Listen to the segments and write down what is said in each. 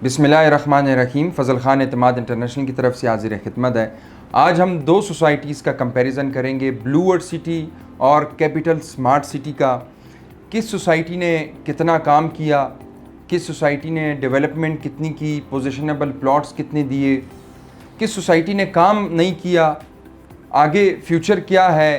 बिस्मिल्लाहिर्रहमानिर्रहीम। फ़ज़ल ख़ान एतमाद इंटरनेशनल की तरफ से हाज़िर खिदमत है। आज हम दो सोसाइटीज़ का कंपैरिज़न करेंगे, ब्लू वर्ल्ड सिटी और कैपिटल स्मार्ट सिटी का। किस सोसाइटी ने कितना काम किया, किस सोसाइटी ने डेवलपमेंट कितनी की, पोजिशनेबल प्लॉट्स कितने दिए, किस सोसाइटी ने काम नहीं किया, आगे फ्यूचर क्या है,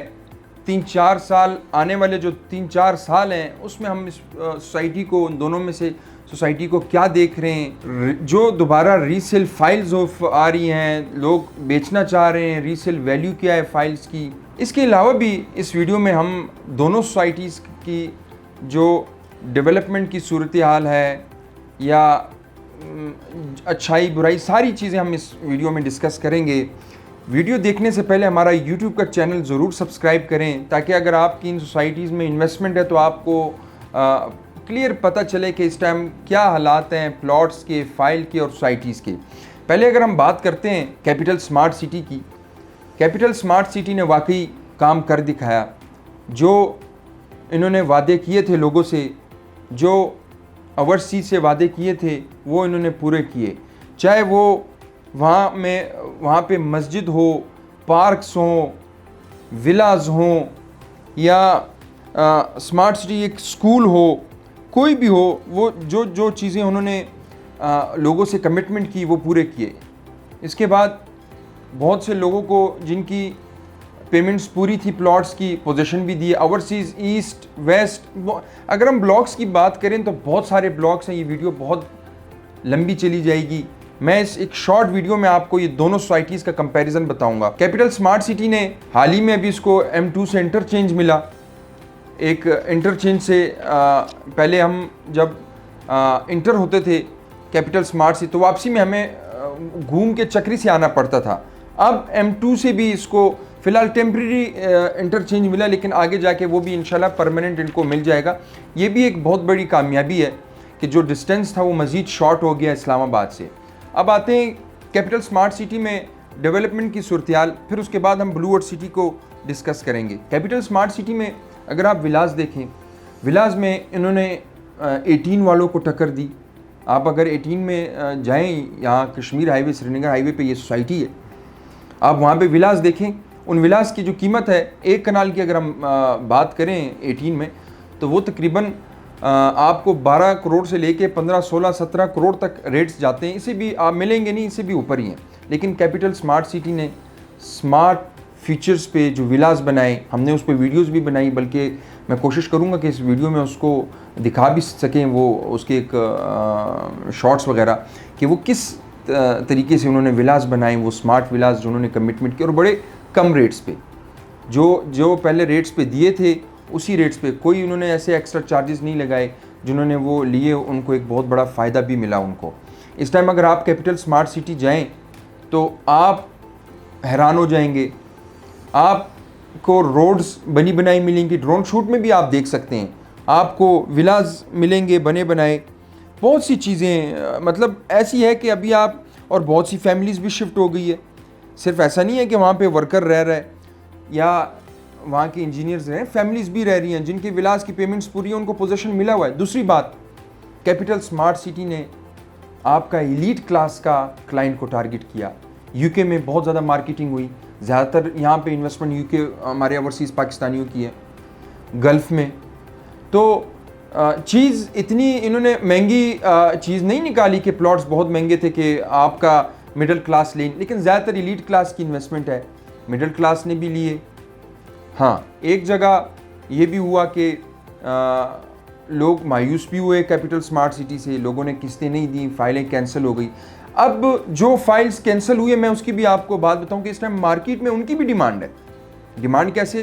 3-4 साल आने वाले जो 3-4 साल हैं उसमें हम इस सोसाइटी को, उन दोनों में से सोसाइटी को क्या देख रहे हैं। जो दोबारा रीसेल फाइल्स आ रही हैं, लोग बेचना चाह रहे हैं, रीसेल वैल्यू क्या है फाइल्स की। इसके अलावा भी इस वीडियो में हम दोनों सोसाइटीज़ की जो डेवलपमेंट की सूरत हाल है या अच्छाई बुराई, सारी चीज़ें हम इस वीडियो में डिस्कस करेंगे। वीडियो देखने से पहले हमारा यूट्यूब का चैनल ज़रूर सब्सक्राइब करें, ताकि अगर आपकी इन सोसाइटीज़ में इन्वेस्टमेंट है तो आपको क्लियर पता चले कि इस टाइम क्या हालात हैं प्लॉट्स के, फाइल के और सोसाइटीज़ के। पहले अगर हम बात करते हैं कैपिटल स्मार्ट सिटी की, कैपिटल स्मार्ट सिटी ने वाकई काम कर दिखाया। जो इन्होंने वादे किए थे लोगों से, जो ओवरसीज से वादे किए थे, वो इन्होंने पूरे किए। चाहे वो वहाँ पे मस्जिद हो, पार्क्स हों, विलाज हों, या स्मार्ट सिटी एक स्कूल हो, कोई भी हो, वो जो जो चीज़ें उन्होंने लोगों से कमिटमेंट की वो पूरे किए। इसके बाद बहुत से लोगों को जिनकी पेमेंट्स पूरी थी प्लॉट्स की, पोजीशन भी दी। ओवरसीज़, ईस्ट वेस्ट, अगर हम ब्लॉक्स की बात करें तो बहुत सारे ब्लॉक्स हैं। ये वीडियो बहुत लंबी चली जाएगी। मैं इस एक शॉर्ट वीडियो में आपको ये दोनों सोसाइटीज़ का कंपैरिजन बताऊंगा। कैपिटल स्मार्ट सिटी ने हाल ही में अभी इसको M2 से इंटरचेंज मिला। एक इंटरचेंज से पहले हम जब इंटर होते थे कैपिटल स्मार्ट सिटी, तो वापसी में हमें घूम के चक्री से आना पड़ता था। अब M2 से भी इसको फ़िलहाल टेम्प्रेरी इंटरचेंज मिला, लेकिन आगे जाके वो भी इंशाल्लाह परमानेंट इनको मिल जाएगा। ये भी एक बहुत बड़ी कामयाबी है कि जो डिस्टेंस था वो मज़ीद शॉर्ट हो गया इस्लामाबाद से। अब आते हैं कैपिटल स्मार्ट सिटी में डेवलपमेंट की सूरत-ए-हाल, फिर उसके बाद हम ब्लू वर्ल्ड सिटी को डिस्कस करेंगे। कैपिटल स्मार्ट सिटी में अगर आप विलास देखें, विलास में इन्होंने 18 वालों को टक्कर दी। आप अगर 18 में जाएं, यहाँ कश्मीर हाईवे, श्रीनगर हाईवे पे ये सोसाइटी है, आप वहाँ पे विलास देखें। उन विलास की जो कीमत है, एक कनाल की अगर हम बात करें 18 में, तो वो तकरीबन आपको 12 करोड़ से लेके 15, 16, 17 करोड़ तक रेट्स जाते हैं। इसे भी आप मिलेंगे नहीं, इससे भी ऊपर ही हैं। लेकिन कैपिटल स्मार्ट सिटी ने स्मार्ट फीचर्स पे जो विलास बनाए, हमने उस पर वीडियोस भी बनाई, बल्कि मैं कोशिश करूँगा कि इस वीडियो में उसको दिखा भी सकें, वो उसके एक शॉर्ट्स वगैरह, कि वो किस तरीके से उन्होंने विलास बनाए, वो स्मार्ट विलास जो उन्होंने कमिटमेंट किया, और बड़े कम रेट्स पे। जो पहले रेट्स पे दिए थे उसी रेट्स पे, कोई उन्होंने ऐसे एक्स्ट्रा चार्जेस नहीं लगाए। जिन्होंने वो लिए उनको एक बहुत बड़ा फ़ायदा भी मिला उनको। इस टाइम अगर आप कैपिटल स्मार्ट सिटी जाएं तो आप हैरान हो जाएंगे। आपको रोड्स बनी बनाई मिलेंगी, ड्रोन शूट में भी आप देख सकते हैं। आपको विलास मिलेंगे बने बनाए, बहुत सी चीज़ें मतलब ऐसी है कि अभी आप, और बहुत सी फैमिलीज़ भी शिफ्ट हो गई है। सिर्फ ऐसा नहीं है कि वहाँ पे वर्कर रह रहा है या वहाँ के इंजीनियर्स हैं, फैमिलीज़ भी रह रही हैं जिनके विलास की पेमेंट्स पूरी हैं, उनको पोजीशन मिला हुआ है। दूसरी बात, कैपिटल स्मार्ट सिटी ने आपका एलीट क्लास का क्लाइंट को टारगेट किया। यूके में बहुत ज़्यादा मार्केटिंग हुई, ज़्यादातर यहाँ पे इन्वेस्टमेंट यूके हमारे ओवरसीज़ पाकिस्तानियों की है, गल्फ़ में। तो चीज़ इतनी इन्होंने महंगी चीज़ नहीं निकाली कि प्लॉट्स बहुत महंगे थे कि आपका मिडिल क्लास लें, लेकिन ज़्यादातर एलीट क्लास की इन्वेस्टमेंट है, मिडिल क्लास ने भी लिए। हाँ, एक जगह ये भी हुआ कि लोग मायूस भी हुए कैपिटल स्मार्ट सिटी से, लोगों ने किस्तें नहीं दी, फाइलें कैंसिल हो गई। अब जो फाइल्स कैंसिल हुई है, मैं उसकी भी आपको बात बताऊं कि इस टाइम मार्केट में उनकी भी डिमांड है। डिमांड कैसे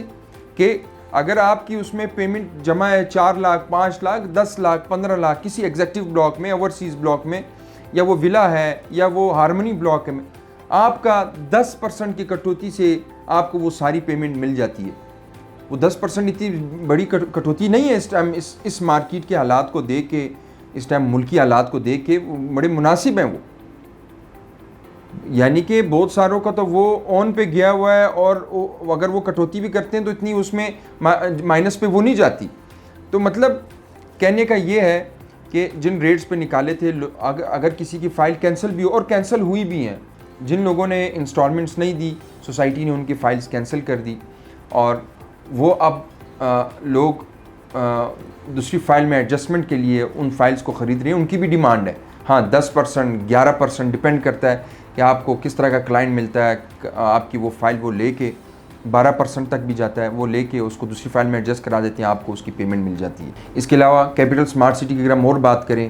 कि अगर आपकी उसमें पेमेंट जमा है 4 लाख, 5 लाख, 10 लाख, 15 लाख, किसी एग्जेक्टिव ब्लॉक में, ओवरसीज़ ब्लॉक में, या वो विला है या वो हारमोनी ब्लॉक में, आपका 10% की कटौती से आपको वो सारी पेमेंट मिल जाती है। वो 10% इतनी बड़ी कटौती नहीं है इस टाइम, इस मार्केट के हालात को देख के, इस टाइम मुल्की हालात को देख के बड़े मुनासिब हैं वो। यानी कि बहुत सारों का तो वो ऑन पे गया हुआ है, और अगर वो कटौती भी करते हैं तो इतनी उसमें माइनस पे वो नहीं जाती। तो मतलब कहने का ये है कि जिन रेट्स पे निकाले थे, अगर किसी की फ़ाइल कैंसिल भी हो, और कैंसिल हुई भी हैं, जिन लोगों ने इंस्टॉलमेंट्स नहीं दी, सोसाइटी ने उनकी फ़ाइल्स कैंसिल कर दी, और वो अब लोग दूसरी फ़ाइल में एडजस्टमेंट के लिए उन फाइल्स को ख़रीद रहे हैं। उनकी भी डिमांड है। हाँ, 10%, 11% डिपेंड करता है कि आपको किस तरह का क्लाइंट मिलता है। आपकी वो फ़ाइल वो लेके 12% तक भी जाता है, वो लेके उसको दूसरी फ़ाइल में एडजस्ट करा देते हैं, आपको उसकी पेमेंट मिल जाती है। इसके अलावा कैपिटल स्मार्ट सिटी की अगर हम और बात करें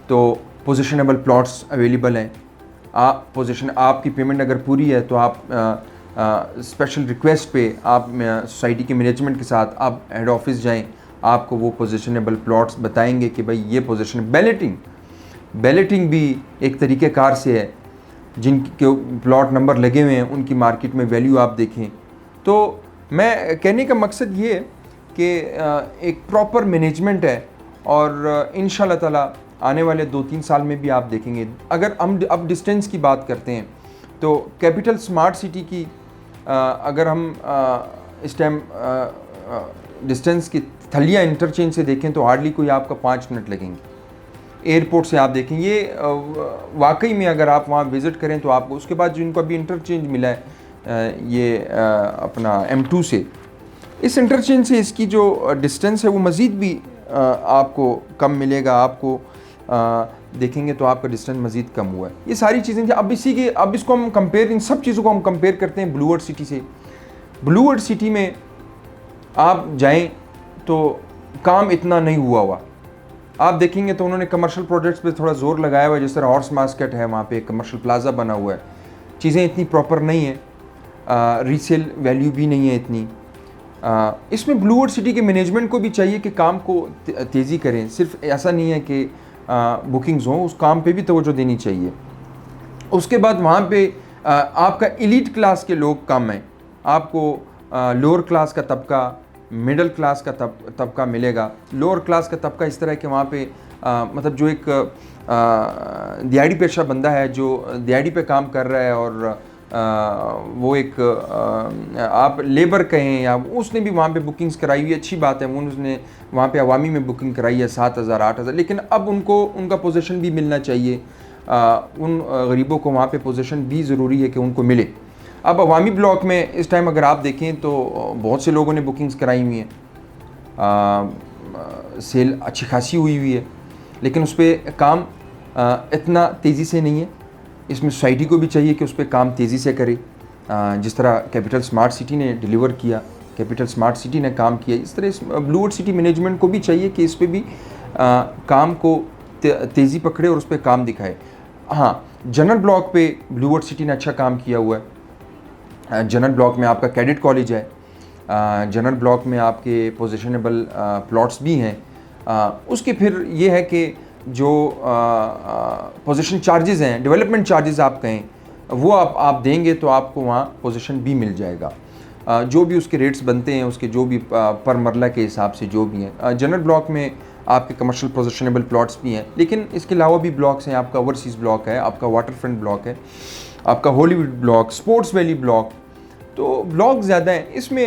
तो पोजीशनेबल प्लॉट्स अवेलेबल हैं। आपकी पेमेंट अगर पूरी है तो आप स्पेशल रिक्वेस्ट पे आप सोसाइटी के मैनेजमेंट के साथ आप हेड ऑफिस जाएं, आपको वो पोजीशनेबल प्लॉट्स बताएंगे कि भाई ये पोजीशन। बैलेटिंग भी एक तरीक़ेकार से है, जिनके प्लॉट नंबर लगे हुए हैं उनकी मार्केट में वैल्यू आप देखें। तो मैं कहने का मकसद ये है कि एक प्रॉपर मैनेजमेंट है, और इंशाल्लाह ताला आने वाले 2-3 साल में भी आप देखेंगे। अगर हम अब डिस्टेंस की बात करते हैं तो कैपिटल स्मार्ट सिटी की अगर हम इस टाइम डिस्टेंस की थलिया इंटरचेंज से देखें तो हार्डली कोई आपका 5 मिनट लगेंगे। एयरपोर्ट से आप देखें, ये वाकई में अगर आप वहाँ विज़िट करें तो आपको, उसके बाद जो इनको अभी इंटरचेंज मिला है ये अपना M2 से, इस इंटरचेंज से इसकी जो डिस्टेंस है वो मज़ीद भी आपको कम मिलेगा। आपको देखेंगे तो आपका डिस्टेंस मज़ीद कम हुआ है। ये सारी चीज़ें थी। अब इसको हम कंपेयर, इन सब चीज़ों को हम कंपेयर करते हैं ब्लू वर्ल्ड सिटी से। ब्लू वर्ल्ड सिटी में आप जाएं तो काम इतना नहीं हुआ। आप देखेंगे तो उन्होंने कमर्शियल प्रोजेक्ट्स पे थोड़ा ज़ोर लगाया हुआ है, जिस तरह हॉर्स मार्केट है, वहाँ पे कमर्शियल प्लाजा बना हुआ है। चीज़ें इतनी प्रॉपर नहीं है, रीसेल वैल्यू भी नहीं है इतनी। इसमें ब्लू वर्ल्ड सिटी के मैनेजमेंट को भी चाहिए कि काम को तेज़ी करें। सिर्फ ऐसा नहीं है कि बुकिंग्स हों, उस काम पे भी तवज्जो देनी चाहिए। उसके बाद वहाँ पे आपका एलीट क्लास के लोग कम हैं, आपको लोअर क्लास का तबका, मिडिल क्लास का तबका मिलेगा। लोअर क्लास का तबका इस तरह है कि वहाँ पे मतलब जो एक दिहाड़ी पेशा बंदा है, जो दिहाड़ी पे काम कर रहा है, और वो एक आप लेबर कहें या उसने भी वहाँ पे बुकिंग्स कराई हुई, अच्छी बात है, उसने वहाँ पे अवामी में बुकिंग कराई है 7,000 8,000, लेकिन अब उनको उनका पोजीशन भी मिलना चाहिए। उन गरीबों को वहाँ पे पोजीशन भी ज़रूरी है कि उनको मिले। अब अवामी ब्लॉक में इस टाइम अगर आप देखें तो बहुत से लोगों ने बुकिंग्स कराई हुई हैं, सेल अच्छी खासी हुई है, लेकिन उस पर काम इतना तेज़ी से नहीं है। इसमें सोसाइटी को भी चाहिए कि उस पर काम तेज़ी से करे, जिस तरह कैपिटल स्मार्ट सिटी ने डिलीवर किया, कैपिटल स्मार्ट सिटी ने काम किया, इस तरह इस ब्लू वर्ल्ड सिटी मैनेजमेंट को भी चाहिए कि इस पर भी काम को तेज़ी पकड़े और उस पर काम दिखाए। हाँ, जनरल ब्लॉक पे ब्लू वर्ल्ड सिटी ने अच्छा काम किया हुआ है। जनरल ब्लॉक में आपका कैडेट कॉलेज है, जनरल ब्लॉक में आपके पोजिशनेबल प्लॉट्स भी हैं। उसके फिर ये है कि जो पोजीशन चार्जेस हैं, डेवलपमेंट चार्जेस आप कहें, वो आप देंगे तो आपको वहाँ पोजीशन भी मिल जाएगा। जो भी उसके रेट्स बनते हैं, उसके जो भी पर मरला के हिसाब से जो भी हैं। जनरल ब्लॉक में आपके कमर्शियल पोजिशनेबल प्लॉट्स भी हैं, लेकिन इसके अलावा भी ब्लॉक्स हैं। आपका ओवरसीज़ ब्लॉक है, आपका वाटर फ्रंट ब्लॉक है, आपका Hollywood block, sports valley block, तो ब्लॉक ज़्यादा हैं। इसमें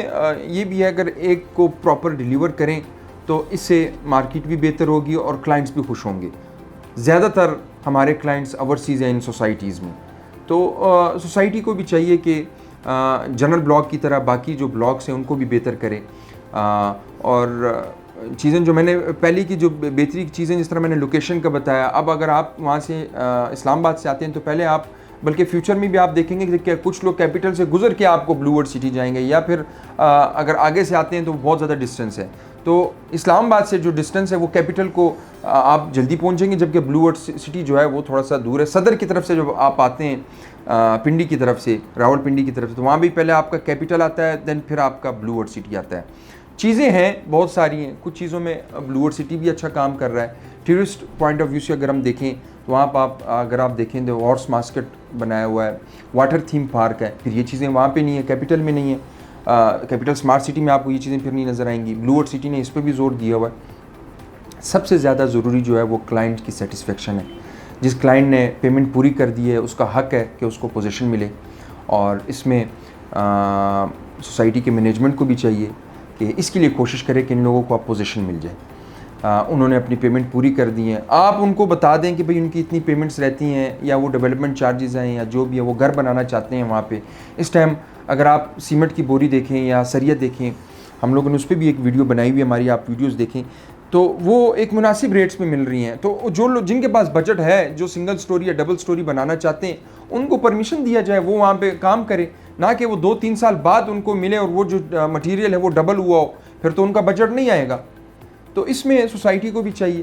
ये भी है, अगर एक को प्रॉपर डिलीवर करें तो इससे मार्केट भी बेहतर होगी और क्लाइंट्स भी खुश होंगे। ज़्यादातर हमारे क्लाइंट्स ओवरसीज़ हैं इन सोसाइटीज़ में, तो सोसाइटी को भी चाहिए कि जनरल ब्लॉक की तरह बाकी जो ब्लॉक्स हैं उनको भी बेहतर करें। और चीज़ें जो मैंने पहले की जो बेहतरी की चीज़ें, जिस तरह मैंने लोकेशन का बताया, अब अगर आप वहाँ से इस्लामाबाद से आते हैं तो पहले आप, बल्कि फ्यूचर में भी आप देखेंगे कि कुछ लोग कैपिटल से गुजर के आपको ब्लू वर्ल्ड सिटी जाएंगे, या फिर अगर आगे से आते हैं तो बहुत ज़्यादा डिस्टेंस है, तो इस्लामाबाद से जो डिस्टेंस है वो कैपिटल को आप जल्दी पहुंचेंगे, जबकि ब्लू वर्ल्ड सिटी जो है वो थोड़ा सा दूर है। सदर की तरफ से जब आप आते हैं, पिंडी की तरफ से, रावलपिंडी की तरफ से, तो वहाँ भी पहले आपका कैपिटल आता है, देन फिर आपका ब्लू वर्ल्ड सिटी आता है। चीज़ें हैं, बहुत सारी हैं, कुछ चीज़ों में ब्लू वर्ल्ड सिटी भी अच्छा काम कर रहा है। टूरिस्ट पॉइंट ऑफ व्यू से अगर हम देखें तो वहाँ पर अगर आप देखें तो हॉर्स मार्केट बनाया हुआ है, वाटर थीम पार्क है, फिर ये चीज़ें वहाँ पे नहीं है, कैपिटल में नहीं है। कैपिटल स्मार्ट सिटी में आपको ये चीज़ें फिर नहीं नज़र आएंगी। ब्लू वर्ल्ड सिटी ने इस पर भी जोर दिया हुआ है। सबसे ज़्यादा ज़रूरी जो है वो क्लाइंट की सेटिस्फेक्शन है। जिस क्लाइंट ने पेमेंट पूरी कर दी है उसका हक है कि उसको पोजीशन मिले, और इसमें सोसाइटी के मैनेजमेंट को भी चाहिए कि इसके लिए कोशिश करे कि इन लोगों को अब पोजीशन मिल जाए। उन्होंने अपनी पेमेंट पूरी कर दी है, आप उनको बता दें कि भाई उनकी इतनी पेमेंट्स रहती हैं, या वो डेवलपमेंट चार्जेस हैं या जो भी है, वो घर बनाना चाहते हैं वहाँ पे। इस टाइम अगर आप सीमेंट की बोरी देखें या सरिया देखें, हम लोगों ने उस पर भी एक वीडियो बनाई हुई है हमारी, आप वीडियोज़ देखें तो वो एक मुनासिब रेट्स में मिल रही हैं। तो जो लोग जिनके पास बजट है, जो सिंगल स्टोरी या डबल स्टोरी बनाना चाहते हैं, उनको परमिशन दिया जाए, वो वहाँ पे काम करें, ना कि वो 2-3 साल बाद उनको मिले और वो जो मटेरियल है वो डबल हुआ हो, फिर तो उनका बजट नहीं आएगा। तो इसमें सोसाइटी को भी चाहिए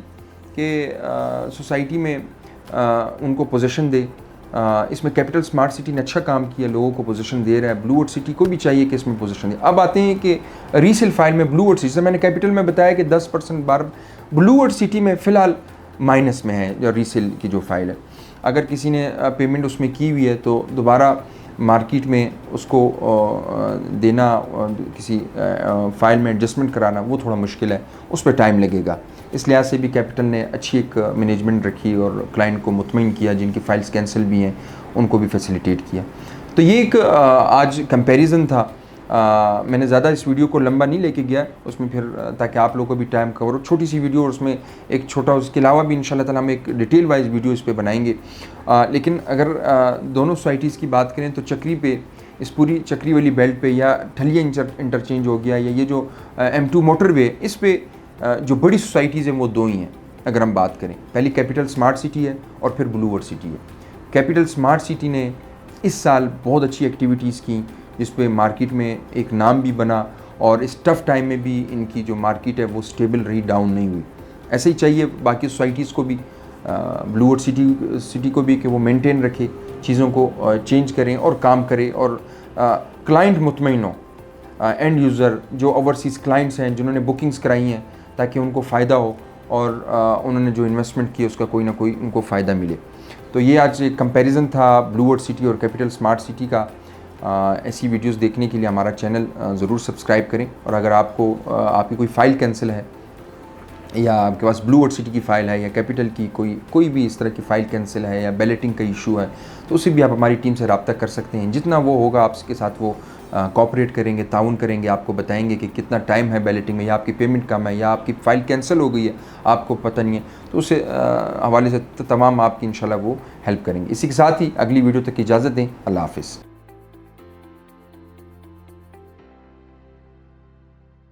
कि सोसाइटी में उनको पोजीशन दे। इसमें कैपिटल स्मार्ट सिटी ने अच्छा काम किया, लोगों को पोजीशन दे रहा है। ब्लू वर्ल्ड सिटी को भी चाहिए कि इसमें पोजीशन दे। अब आते हैं कि रीसेल फाइल में ब्लू वर्ल्ड सिटी, जैसे मैंने कैपिटल में बताया कि 10% बार ब्लू वर्ल्ड सिटी में फ़िलहाल माइनस में है जो रीसेल की जो फाइल है। अगर किसी ने पेमेंट उसमें की हुई है तो दोबारा मार्केट में उसको देना, किसी फ़ाइल में एडजस्टमेंट कराना, वो थोड़ा मुश्किल है, उस पर टाइम लगेगा। इस लिहाज से भी कैपिटल ने अच्छी एक मैनेजमेंट रखी और क्लाइंट को मुतमईन किया, जिनकी फ़ाइल्स कैंसिल भी हैं उनको भी फैसिलिटेट किया। तो ये एक आज कंपैरिजन था। मैंने ज़्यादा इस वीडियो को लंबा नहीं लेके गया उसमें, फिर ताकि आप लोगों को भी टाइम कवर हो, छोटी सी वीडियो और उसमें एक छोटा, उसके अलावा भी इंशाल्लाह ताला हम एक डिटेल वाइज वीडियो इस पे बनाएंगे। लेकिन अगर दोनों सोसाइटीज़ की बात करें तो चक्री पे, इस पूरी चक्री वाली बेल्ट पे या ठलिया इंटरचेंज हो गया, या ये जो M2 मोटरवे, इस पे जो बड़ी सोसाइटीज़ हैं वो दो ही हैं। अगर हम बात करें, पहली कैपिटल स्मार्ट सिटी है और फिर ब्लू वर्ल्ड सिटी है। कैपिटल स्मार्ट सिटी ने इस साल बहुत अच्छी एक्टिविटीज़ की, जिस पे मार्केट में एक नाम भी बना, और इस टफ़ टाइम में भी इनकी जो मार्केट है वो स्टेबल रही, डाउन नहीं हुई। ऐसे ही चाहिए बाकी सोसाइटीज़ को भी, ब्लू वर्ल्ड सिटी को भी, कि वो मेंटेन रखे, चीज़ों को चेंज करें और काम करें, और क्लाइंट मुतमईन हो, एंड यूज़र जो ओवरसीज़ क्लाइंट्स हैं जिन्होंने बुकिंग्स कराई हैं, ताकि उनको फ़ायदा हो और उन्होंने जो इन्वेस्टमेंट की उसका कोई ना कोई उनको फ़ायदा मिले। तो ये आज एक कंपैरिजन था ब्लू वर्ल्ड सिटी और कैपिटल स्मार्ट सिटी का। ऐसी वीडियोस देखने के लिए हमारा चैनल ज़रूर सब्सक्राइब करें। और अगर आपको आपकी कोई फ़ाइल कैंसिल है, या आपके पास ब्लू वर्ल्ड सिटी की फ़ाइल है, या कैपिटल की कोई भी इस तरह की फ़ाइल कैंसिल है, या बैलेटिंग का इशू है, तो उसे भी आप हमारी टीम से रब्ता कर सकते हैं। जितना वो होगा आपके साथ वो कोऑपरेट करेंगे, ताउन करेंगे, आपको बताएंगे कि कितना टाइम है बैलेटिंग में, या आपकी पेमेंट कम है, या आपकी फ़ाइल कैंसिल हो गई है, आपको पता नहीं है, तो उसे हवाले से तमाम आपकी इंशाल्लाह वो हेल्प करेंगे। इसी के साथ ही अगली वीडियो तक की इजाज़त दें। अल्लाह हाफ़िज़।